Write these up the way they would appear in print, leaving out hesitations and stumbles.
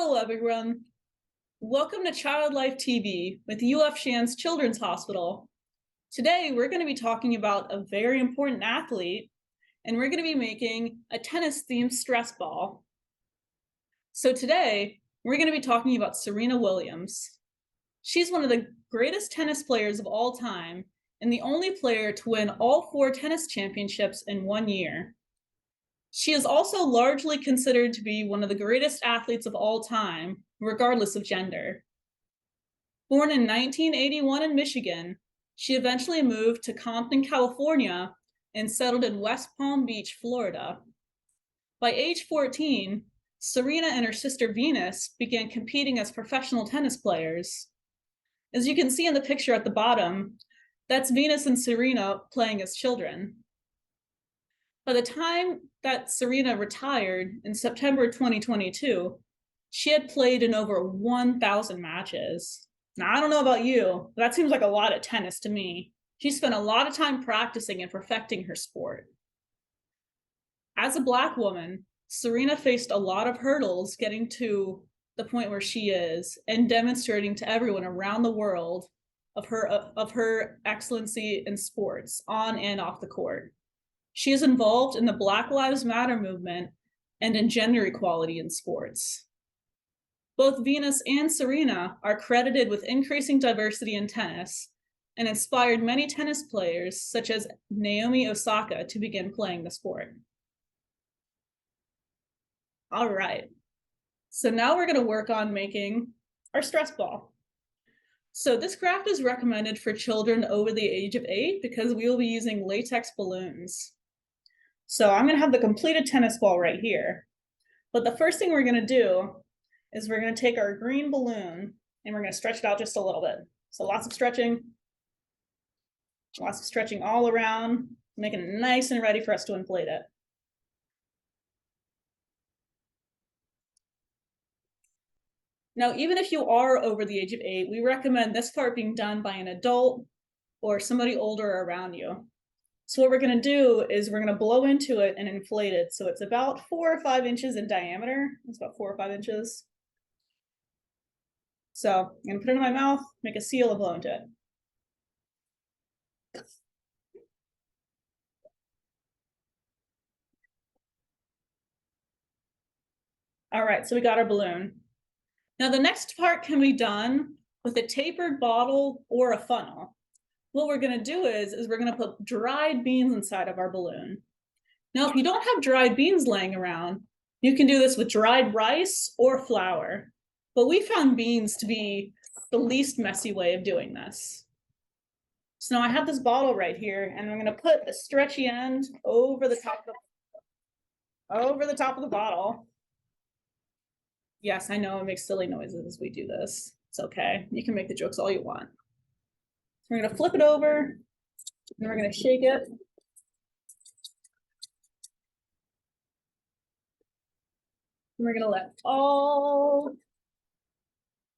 Hello, everyone. Welcome to Child Life TV with UF Shands Children's Hospital. Today, we're going to be talking about a very important athlete, and we're going to be making a tennis-themed stress ball. So today, we're going to be talking about Serena Williams. She's one of the greatest tennis players of all time, and the only player to win all 4 tennis championships in 1 year. She is also largely considered to be one of the greatest athletes of all time, regardless of gender. Born in 1981 in Michigan, she eventually moved to Compton, California, and settled in West Palm Beach, Florida. By age 14, Serena and her sister Venus began competing as professional tennis players. As you can see in the picture at the bottom, that's Venus and Serena playing as children. By the time that Serena retired in September 2022, she had played in over 1,000 matches. Now, I don't know about you, but that seems like a lot of tennis to me. She spent a lot of time practicing and perfecting her sport. As a Black woman, Serena faced a lot of hurdles getting to the point where she is and demonstrating to everyone around the world of her excellency in sports, on and off the court. She is involved in the Black Lives Matter movement and in gender equality in sports. Both Venus and Serena are credited with increasing diversity in tennis and inspired many tennis players, such as Naomi Osaka, to begin playing the sport. All right, so now we're going to work on making our stress ball. So this craft is recommended for children over the age of 8 because we will be using latex balloons. So I'm going to have the completed tennis ball right here. But the first thing we're going to do is we're going to take our green balloon and we're going to stretch it out just a little bit. So lots of stretching all around, making it nice and ready for us to inflate it. Now, even if you are over the age of 8, we recommend this part being done by an adult or somebody older around you. So what we're going to do is we're going to blow into it and inflate it. So it's about 4 or 5 inches in diameter. It's about 4 or 5 inches. So I'm going to put it in my mouth, make a seal, and blow into it. All right, so we got our balloon. Now the next part can be done with a tapered bottle or a funnel. What we're going to do is we're going to put dried beans inside of our balloon. Now, if you don't have dried beans laying around, you can do this with dried rice or flour. But we found beans to be the least messy way of doing this. So now I have this bottle right here, and I'm going to put the stretchy end over the top of the bottle. Yes, I know it makes silly noises as we do this. It's okay. You can make the jokes all you want. We're going to flip it over, and we're going to shake it. And we're going to let all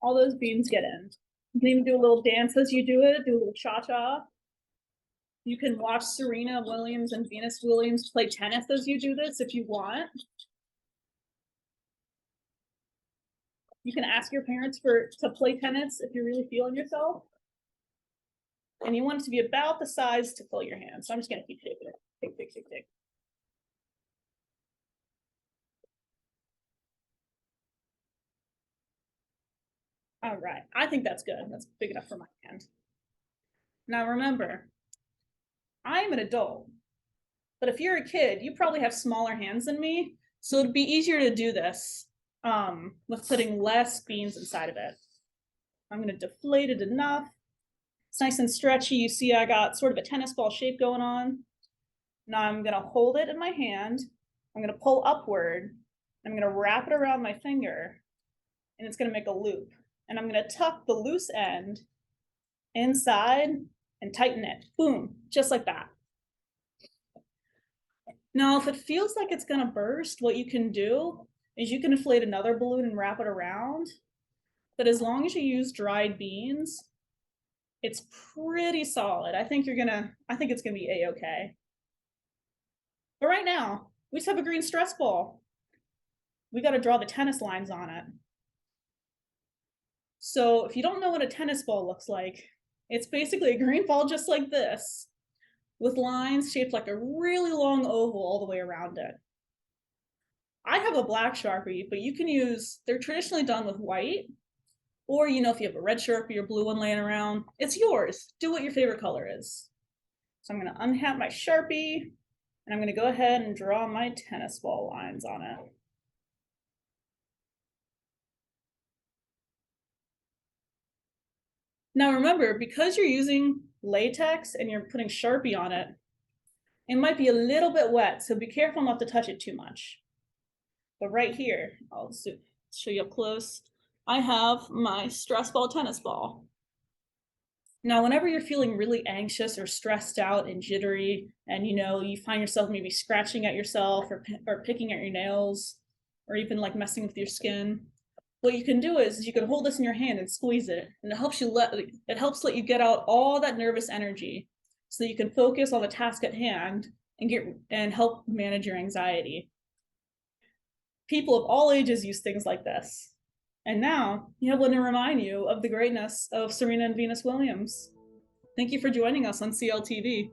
those beans get in. You can even do a little dance as you do it, do a little cha-cha. You can watch Serena Williams and Venus Williams play tennis as you do this if you want. You can ask your parents to play tennis if you're really feeling yourself. And you want it to be about the size to fill your hand. So I'm just going to keep shaking it. Shake. All right. I think that's good. That's big enough for my hand. Now remember, I'm an adult. But if you're a kid, you probably have smaller hands than me. So it'd be easier to do this with putting less beans inside of it. I'm going to deflate it enough. It's nice and stretchy. You see I got sort of a tennis ball shape going on. Now I'm going to hold it in my hand. I'm going to pull upward. I'm going to wrap it around my finger, and it's going to make a loop. And I'm going to tuck the loose end inside and tighten it. Boom, just like that. Now, if it feels like it's going to burst, what you can do is you can inflate another balloon and wrap it around. But as long as you use dried beans, it's pretty solid. I think it's gonna be a-okay. But right now, we just have a green stress ball. We got to draw the tennis lines on it. So if you don't know what a tennis ball looks like, it's basically a green ball just like this, with lines shaped like a really long oval all the way around it. I have a black Sharpie, but you can use, they're traditionally done with white, or if you have a red Sharpie or blue one laying around, it's yours. Do what your favorite color is. So I'm gonna unhat my Sharpie, and I'm gonna go ahead and draw my tennis ball lines on it. Now remember, because you're using latex and you're putting Sharpie on it, it might be a little bit wet, so be careful not to touch it too much. But right here, I'll show you up close, I have my stress ball tennis ball. Now, whenever you're feeling really anxious or stressed out and jittery, and you find yourself maybe scratching at yourself or picking at your nails, or even like messing with your skin, what you can do is you can hold this in your hand and squeeze it, and it helps let you get out all that nervous energy, so that you can focus on the task at hand and help manage your anxiety. People of all ages use things like this. And now you have one to remind you of the greatness of Serena and Venus Williams. Thank you for joining us on CLTV.